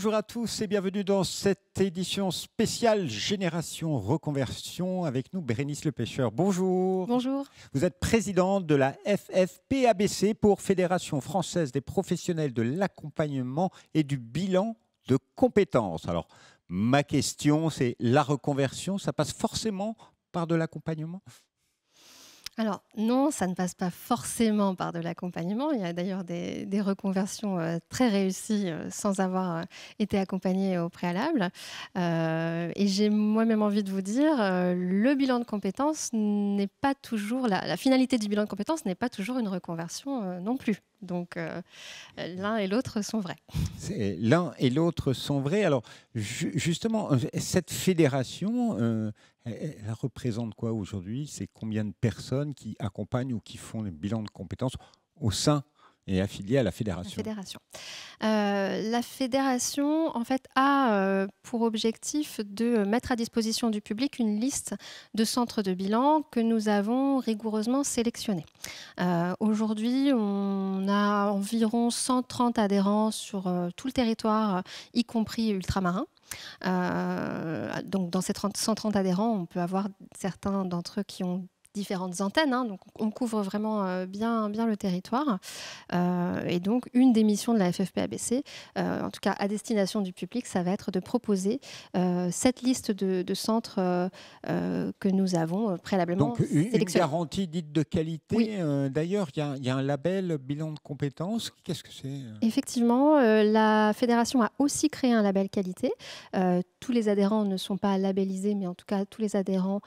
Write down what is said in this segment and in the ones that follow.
Bonjour à tous et bienvenue dans cette édition spéciale Génération Reconversion. Avec nous, Bérénice Le Pêcheur. Bonjour. Bonjour. Vous êtes présidente de la FFPABC pour Fédération Française des Professionnels de l'Accompagnement et du Bilan de Compétences. Alors, ma question, c'est la reconversion, ça passe forcément par de l'accompagnement ? Alors non, ça ne passe pas forcément par de l'accompagnement. Il y a d'ailleurs des reconversions très réussies sans avoir été accompagnées au préalable. Et j'ai moi-même envie de vous dire, le bilan de compétences n'est pas toujours, la finalité du bilan de compétences n'est pas toujours une reconversion non plus. Donc l'un et l'autre sont vrais. L'un et l'autre sont vrais. Alors justement, cette fédération, elle représente quoi aujourd'hui? C'est combien de personnes qui accompagnent ou qui font les bilans de compétences au sein et affiliées à la fédération? La fédération, en fait, a pour objectif de mettre à disposition du public une liste de centres de bilan que nous avons rigoureusement sélectionnés. Aujourd'hui, on a environ 130 adhérents sur tout le territoire, y compris ultramarin. Donc, dans ces 130 adhérents, on peut avoir certains d'entre eux qui ont différentes antennes, hein, donc on couvre vraiment bien le territoire. Et donc, une des missions de la FFPABC, en tout cas à destination du public, ça va être de proposer cette liste de centres que nous avons préalablement sélectionnés. Une garantie dite de qualité. Oui. D'ailleurs, il y a un label bilan de compétences. Qu'est-ce que c'est? Effectivement, la fédération a aussi créé un label qualité. Tous les adhérents ne sont pas labellisés, mais en tout cas, tous les adhérents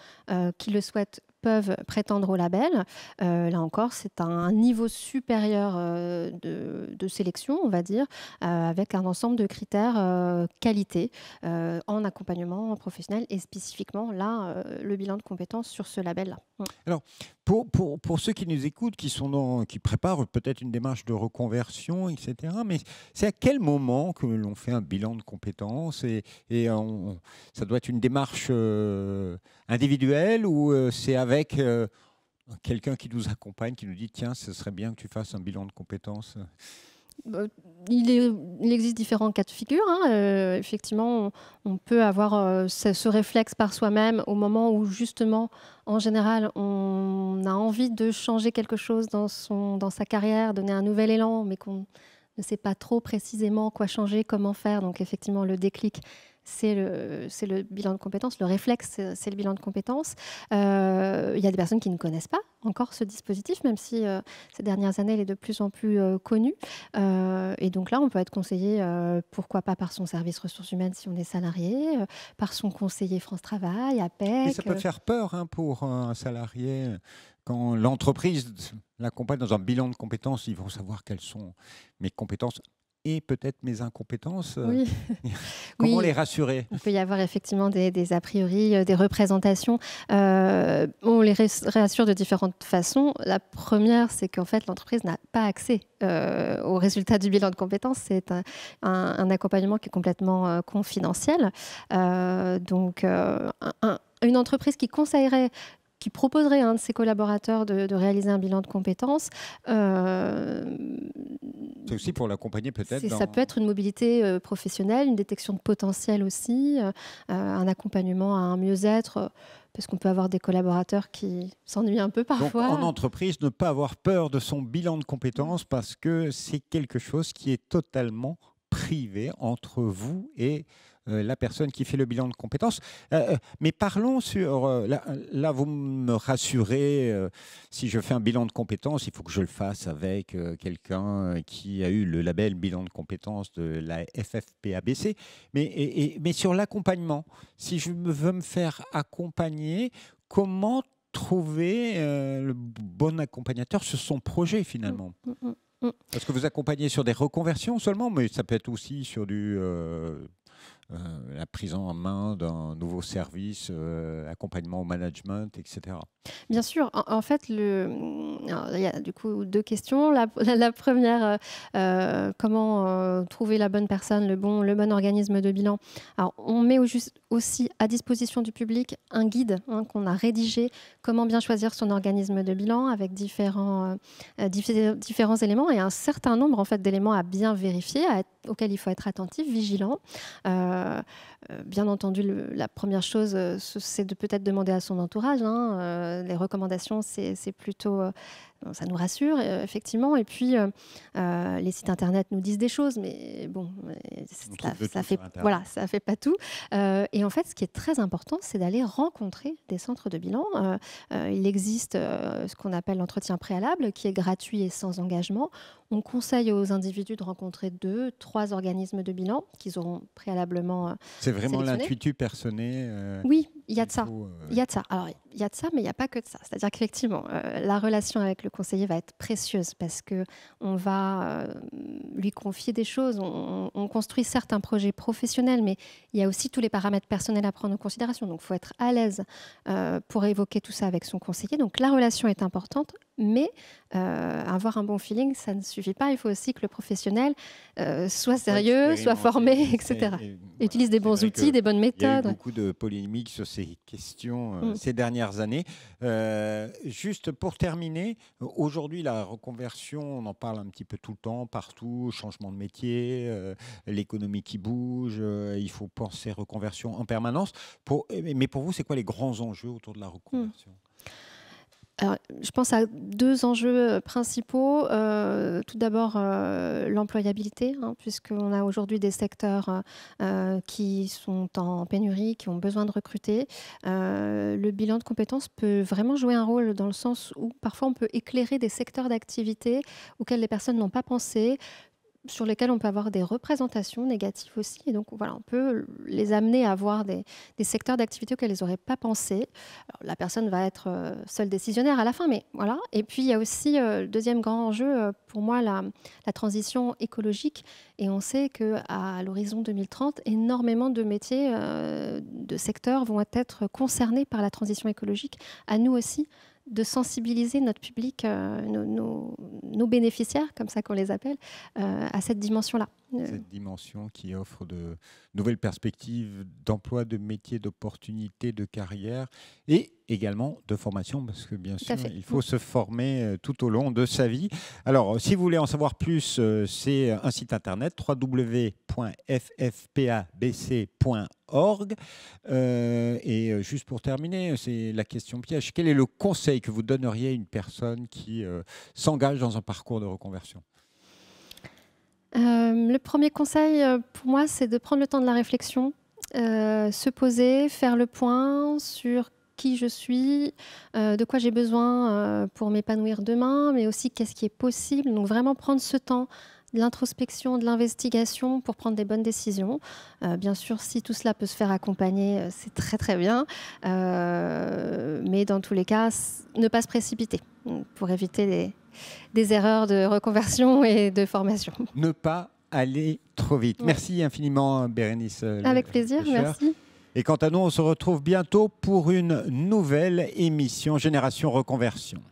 qui le souhaitent peuvent prétendre au label. Là encore, c'est un niveau supérieur de sélection, on va dire, avec un ensemble de critères qualité en accompagnement professionnel et spécifiquement, là, le bilan de compétences sur ce label-là. Alors, pour ceux qui nous écoutent, qui préparent peut-être une démarche de reconversion, etc., mais c'est à quel moment que l'on fait un bilan de compétences ça doit être une démarche individuelle ou c'est avec quelqu'un qui nous accompagne, qui nous dit « Tiens, ce serait bien que tu fasses un bilan de compétences ». Il existe différents cas de figure. Hein. Effectivement, on peut avoir ce réflexe par soi-même au moment où, justement, en général, on a envie de changer quelque chose dans sa carrière, donner un nouvel élan, mais qu'on ne sait pas trop précisément quoi changer, comment faire. Donc, effectivement, le déclic, c'est le bilan de compétences. Le réflexe, c'est le bilan de compétences. Il y a des personnes qui ne connaissent pas encore ce dispositif, même si ces dernières années, il est de plus en plus connu. Et donc là, on peut être conseillé, pourquoi pas par son service ressources humaines si on est salarié, par son conseiller France Travail, APEC. Mais ça peut faire peur hein, pour un salarié. Quand l'entreprise l'accompagne dans un bilan de compétences, ils vont savoir quelles sont mes compétences et peut-être mes incompétences. Oui. Comment Oui. les rassurer? Il peut y avoir effectivement des a priori, des représentations. On les rassure de différentes façons. La première, c'est qu'en fait, l'entreprise n'a pas accès aux résultats du bilan de compétences. C'est un accompagnement qui est complètement confidentiel. Donc, une entreprise qui conseillerait, qui proposerait à un de ses collaborateurs de réaliser un bilan de compétences. C'est aussi pour l'accompagner peut-être Ça peut être une mobilité professionnelle, une détection de potentiel aussi, un accompagnement à un mieux-être, parce qu'on peut avoir des collaborateurs qui s'ennuient un peu parfois. Donc en entreprise, ne pas avoir peur de son bilan de compétences parce que c'est quelque chose qui est totalement privé entre vous et la personne qui fait le bilan de compétences. Mais parlons sur... là, vous me rassurez, si je fais un bilan de compétences, il faut que je le fasse avec quelqu'un qui a eu le label bilan de compétences de la FFPABC. Mais sur l'accompagnement, si je veux me faire accompagner, comment trouver le bon accompagnateur sur son projet finalement? Parce que vous accompagnez sur des reconversions seulement, mais ça peut être aussi sur du la prise en main d'un nouveau service, accompagnement au management, etc. Bien sûr. En fait, alors, il y a du coup deux questions. La première, comment trouver la bonne personne, le bon organisme de bilan. Alors, on met aussi à disposition du public un guide qu'on a rédigé, comment bien choisir son organisme de bilan avec différents éléments et un certain nombre en fait, d'éléments à bien vérifier, auxquels il faut être attentif, vigilant. Bien entendu, la première chose, c'est de peut-être demander à son entourage. Les recommandations, c'est plutôt... ça nous rassure, effectivement. Et puis, les sites Internet nous disent des choses, mais bon, ça fait pas tout. Et en fait, ce qui est très important, c'est d'aller rencontrer des centres de bilan. Il existe ce qu'on appelle l'entretien préalable, qui est gratuit et sans engagement. On conseille aux individus de rencontrer 2, 3 organismes de bilan qu'ils auront préalablement C'est vraiment sélectionnés. l'intuitu personné. Oui, il y a de ça. Il y a de ça. Alors, il y a de ça, mais il n'y a pas que de ça. C'est-à-dire qu'effectivement, la relation avec le conseiller va être précieuse parce qu'on va lui confier des choses. On construit certes un projet professionnel, mais il y a aussi tous les paramètres personnels à prendre en considération. Donc, il faut être à l'aise pour évoquer tout ça avec son conseiller. Donc, la relation est importante, mais avoir un bon feeling, ça ne suffit pas. Il faut aussi que le professionnel soit sérieux, soit formé, etc. Utilise des bons outils, des bonnes méthodes. Il y a eu beaucoup de polémiques sur ces questions ces dernières années. Juste pour terminer, aujourd'hui, la reconversion, on en parle un petit peu tout le temps, partout, changement de métier, l'économie qui bouge, il faut penser reconversion en permanence. Mais pour vous, c'est quoi les grands enjeux autour de la reconversion ? Alors, je pense à 2 enjeux principaux. Tout d'abord, l'employabilité, puisqu'on a aujourd'hui des secteurs qui sont en pénurie, qui ont besoin de recruter. Le bilan de compétences peut vraiment jouer un rôle dans le sens où parfois on peut éclairer des secteurs d'activité auxquels les personnes n'ont pas pensé, sur lesquels on peut avoir des représentations négatives aussi. Et donc, voilà, on peut les amener à avoir des secteurs d'activité auxquels ils n'auraient pas pensé. Alors, la personne va être seule décisionnaire à la fin, mais voilà. Et puis, il y a aussi le deuxième grand enjeu, pour moi, la transition écologique. Et on sait qu'à l'horizon 2030, énormément de métiers, de secteurs vont être concernés par la transition écologique. À nous aussi de sensibiliser notre public, nos bénéficiaires, comme ça qu'on les appelle, à cette dimension-là. Cette dimension qui offre de nouvelles perspectives d'emploi, de métiers, d'opportunités, de carrière et également de formation, parce que bien sûr, il faut se former tout au long de sa vie. Alors, si vous voulez en savoir plus, c'est un site internet, www.ffpabc.org. Et juste pour terminer, c'est la question piège. Quel est le conseil que vous donneriez à une personne qui s'engage dans un parcours de reconversion ? Le premier conseil, pour moi, c'est de prendre le temps de la réflexion, se poser, faire le point sur qui je suis, de quoi j'ai besoin pour m'épanouir demain, mais aussi qu'est-ce qui est possible. Donc vraiment prendre ce temps de l'introspection, de l'investigation pour prendre des bonnes décisions. Bien sûr, si tout cela peut se faire accompagner, c'est très très bien. Mais dans tous les cas, ne pas se précipiter pour éviter des erreurs de reconversion et de formation. Ne pas aller trop vite. Ouais. Merci infiniment, Bérénice. Avec plaisir, merci. Et quant à nous, on se retrouve bientôt pour une nouvelle émission Génération Reconversion.